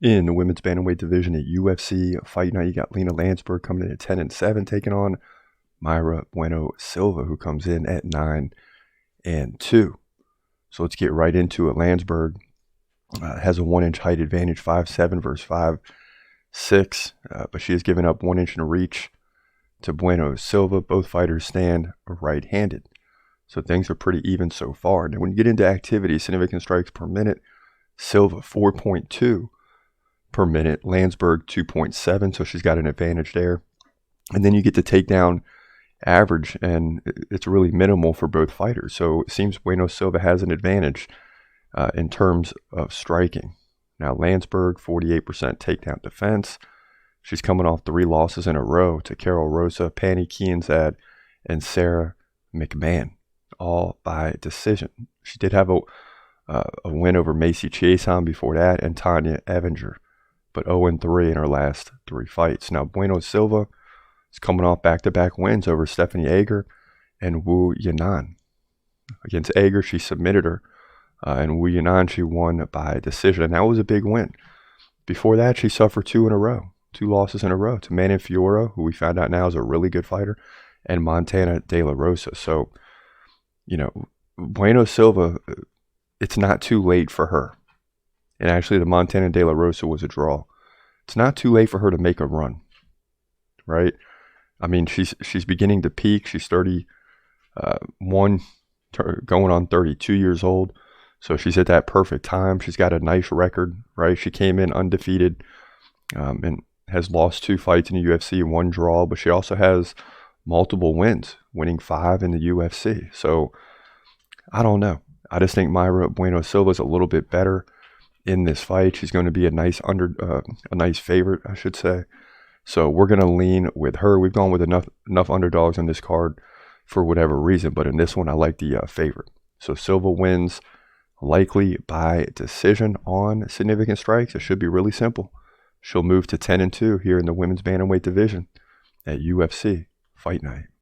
In the women's bantamweight division at UFC Fight Night, you got Lina Lansberg coming in at 10-7, taking on Mayra Bueno Silva, who comes in at 9-2. So let's get right into it. Lansberg has a 1-inch height advantage, 5'7" versus 5'6", but she has given up 1 inch in reach to Bueno Silva. Both fighters stand right-handed, so things are pretty even so far. Now, when you get into activity, significant strikes per minute, Silva 4.2 per minute, Lansberg 2.7, so she's got an advantage there. And then you get the takedown average, and it's really minimal for both fighters. So it seems Bueno Silva has an advantage in terms of striking. Now, Lansberg, 48% takedown defense. She's coming off 3 losses in a row to Carol Rosa, Pannie Kianzad, and Sarah McMahon, all by decision. She did have a win over Macy Chiasson before that, and Tanya Evinger, but 0-3 in her last 3 fights. Now, Bueno Silva is coming off back-to-back wins over Stephanie Ager and Wu Yanan. Against Ager, she submitted her, and Wu Yanan, she won by decision, and that was a big win. Before that, she suffered 2 losses in a row to Manon Fiora, who we found out now is a really good fighter, and Montana De La Rosa. So, you know, Bueno Silva, it's not too late for her. And actually, the Montana De La Rosa was a draw. It's not too late for her to make a run, right? I mean, she's beginning to peak. She's 31, going on 32 years old. So she's at that perfect time. She's got a nice record, right? She came in undefeated and has lost 2 fights in the UFC and 1 draw, but she also has multiple wins, winning 5 in the UFC. So I don't know. I just think Mayra Bueno Silva is a little bit better in this fight. She's going to be a nice favorite, I should say. So we're going to lean with her. We've gone with enough underdogs on this card for whatever reason, but in this one, I like the favorite. So Silva wins likely by decision on significant strikes. It should be really simple. She'll move to 10-2 here in the women's bantamweight division at UFC Fight Night.